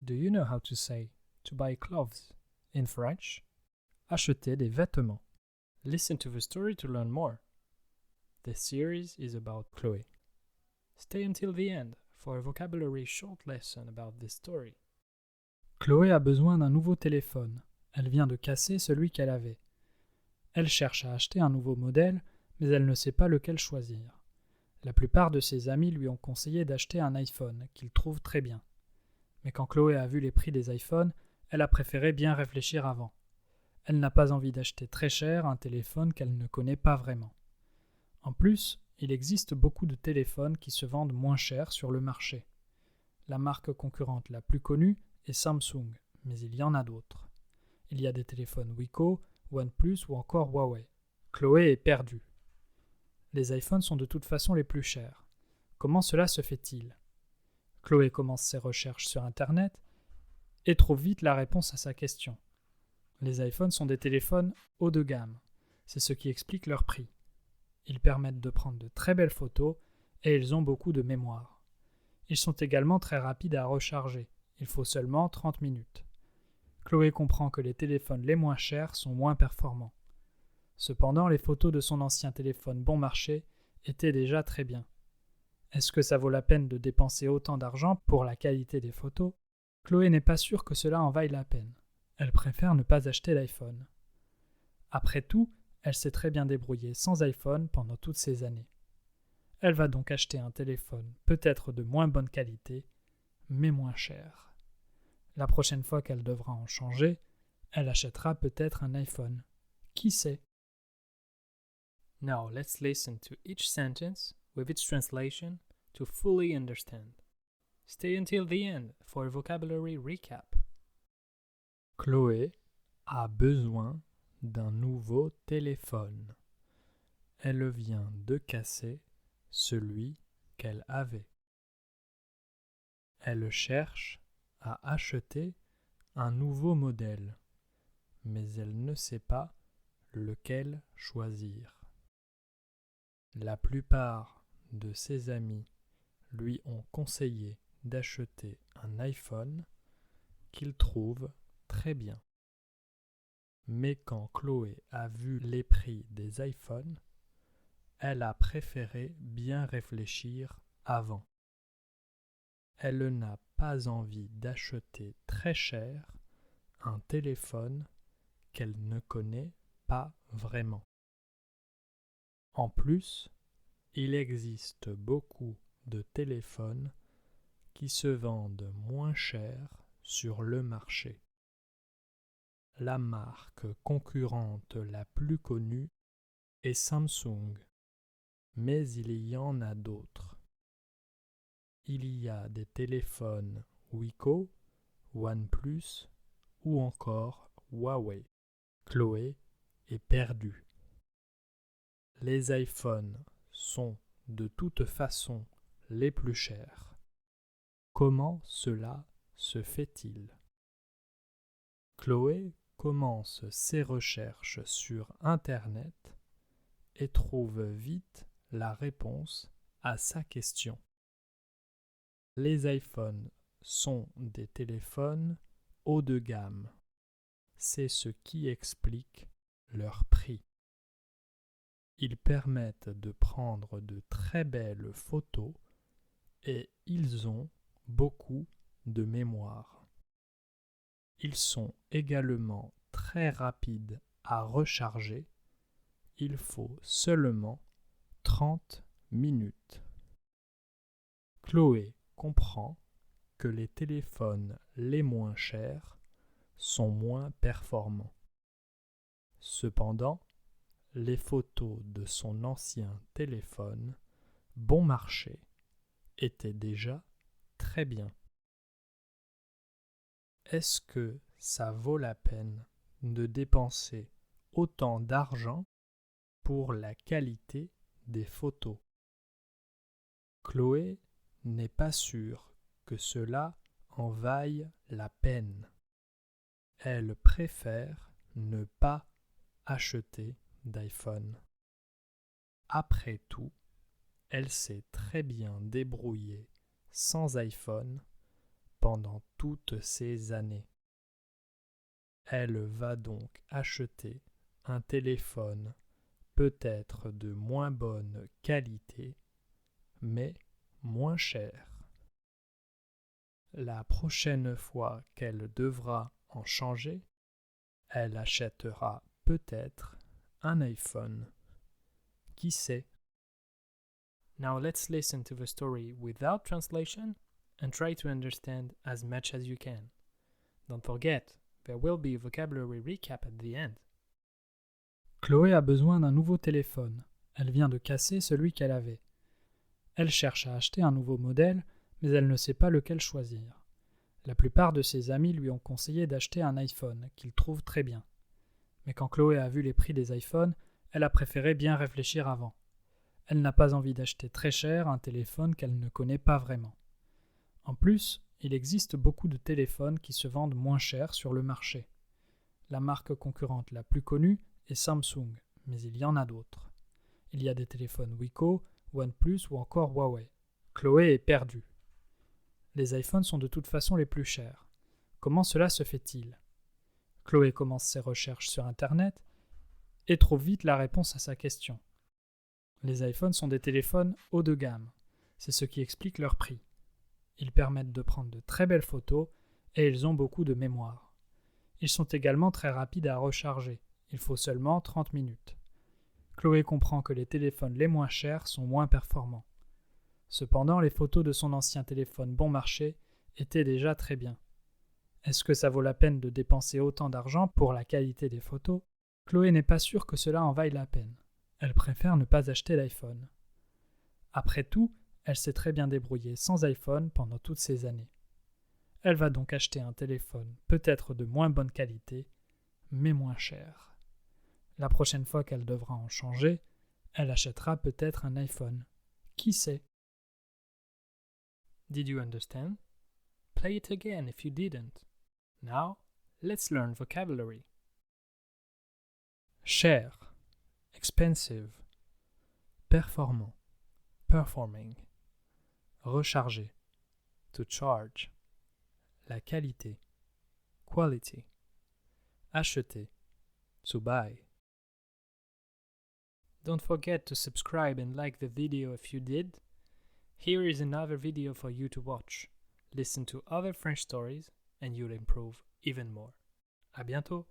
Do you know how to say to buy clothes in French? Acheter des vêtements. Listen to the story to learn more. This series is about Chloé. Stay until the end for a vocabulary short lesson about this story. Chloé a besoin d'un nouveau téléphone. Elle vient de casser celui qu'elle avait. Elle cherche à acheter un nouveau modèle, mais elle ne sait pas lequel choisir. La plupart de ses amis lui ont conseillé d'acheter un iPhone, qu'il trouve très bien. Mais quand Chloé a vu les prix des iPhones, elle a préféré bien réfléchir avant. Elle n'a pas envie d'acheter très cher un téléphone qu'elle ne connaît pas vraiment. En plus, il existe beaucoup de téléphones qui se vendent moins cher sur le marché. La marque concurrente la plus connue est Samsung, mais il y en a d'autres. Il y a des téléphones Wiko, OnePlus ou encore Huawei. Chloé est perdue. Les iPhones sont de toute façon les plus chers. Comment cela se fait-il ? Chloé commence ses recherches sur Internet et trouve vite la réponse à sa question. Les iPhones sont des téléphones haut de gamme. C'est ce qui explique leur prix. Ils permettent de prendre de très belles photos et ils ont beaucoup de mémoire. Ils sont également très rapides à recharger. Il faut seulement 30 minutes. Chloé comprend que les téléphones les moins chers sont moins performants. Cependant, les photos de son ancien téléphone bon marché étaient déjà très bien. Est-ce que ça vaut la peine de dépenser autant d'argent pour la qualité des photos ? Chloé n'est pas sûre que cela en vaille la peine. Elle préfère ne pas acheter d'iPhone. Après tout, elle s'est très bien débrouillée sans iPhone pendant toutes ces années. Elle va donc acheter un téléphone peut-être de moins bonne qualité, mais moins cher. La prochaine fois qu'elle devra en changer, elle achètera peut-être un iPhone. Qui sait ? Now let's listen to each sentence with its translation to fully understand. Stay until the end for a vocabulary recap. Chloé a besoin d'un nouveau téléphone. Elle vient de casser celui qu'elle avait. Elle cherche à acheter un nouveau modèle, mais elle ne sait pas lequel choisir. La plupart de ses amis lui ont conseillé d'acheter un iPhone qu'il trouve très bien. Mais quand Chloé a vu les prix des iPhones, elle a préféré bien réfléchir avant. Elle n'a pas envie d'acheter très cher un téléphone qu'elle ne connaît pas vraiment. En plus, il existe beaucoup de téléphones qui se vendent moins cher sur le marché. La marque concurrente la plus connue est Samsung, mais il y en a d'autres. Il y a des téléphones Wiko, OnePlus ou encore Huawei. Chloé est perdue. Les iPhones sont de toute façon les plus chers. Comment cela se fait-il ? Chloé commence ses recherches sur Internet et trouve vite la réponse à sa question. Les iPhones sont des téléphones haut de gamme. C'est ce qui explique leur prix. Ils permettent de prendre de très belles photos et ils ont beaucoup de mémoire. Ils sont également très rapides à recharger. Il faut seulement 30 minutes. Chloé comprend que les téléphones les moins chers sont moins performants. Cependant, les photos de son ancien téléphone bon marché étaient déjà très bien. Est-ce que ça vaut la peine de dépenser autant d'argent pour la qualité des photos ? Chloé n'est pas sûre que cela en vaille la peine. Elle préfère ne pas acheter d'iPhone. Après tout, elle s'est très bien débrouillée sans iPhone pendant toutes ces années. Elle va donc acheter un téléphone peut-être de moins bonne qualité, mais moins cher. La prochaine fois qu'elle devra en changer, elle achètera peut-être un iPhone. Qui sait? Now let's listen to the story without translation and try to understand as much as you can. Don't forget, there will be a vocabulary recap at the end. Chloé a besoin d'un nouveau téléphone. Elle vient de casser celui qu'elle avait. Elle cherche à acheter un nouveau modèle, mais elle ne sait pas lequel choisir. La plupart de ses amis lui ont conseillé d'acheter un iPhone, qu'il trouve très bien. Mais quand Chloé a vu les prix des iPhones, elle a préféré bien réfléchir avant. Elle n'a pas envie d'acheter très cher un téléphone qu'elle ne connaît pas vraiment. En plus, il existe beaucoup de téléphones qui se vendent moins cher sur le marché. La marque concurrente la plus connue est Samsung, mais il y en a d'autres. Il y a des téléphones Wiko, OnePlus ou encore Huawei. Chloé est perdue. Les iPhones sont de toute façon les plus chers. Comment cela se fait-il? Chloé commence ses recherches sur Internet et trouve vite la réponse à sa question. Les iPhones sont des téléphones haut de gamme. C'est ce qui explique leur prix. Ils permettent de prendre de très belles photos et ils ont beaucoup de mémoire. Ils sont également très rapides à recharger. Il faut seulement 30 minutes. Chloé comprend que les téléphones les moins chers sont moins performants. Cependant, les photos de son ancien téléphone bon marché étaient déjà très bien. Est-ce que ça vaut la peine de dépenser autant d'argent pour la qualité des photos? Chloé n'est pas sûre que cela en vaille la peine. Elle préfère ne pas acheter l'iPhone. Après tout, elle s'est très bien débrouillée sans iPhone pendant toutes ces années. Elle va donc acheter un téléphone peut-être de moins bonne qualité, mais moins cher. La prochaine fois qu'elle devra en changer, elle achètera peut-être un iPhone. Qui sait? Did you understand? Play it again if you didn't. Now, let's learn vocabulary. Cher, expensive. Performant, performing. Recharger, to charge. La qualité, quality. Acheter, to buy. Don't forget to subscribe and like the video if you did. Here is another video for you to watch. Listen to other French stories and you'll improve even more. À bientôt!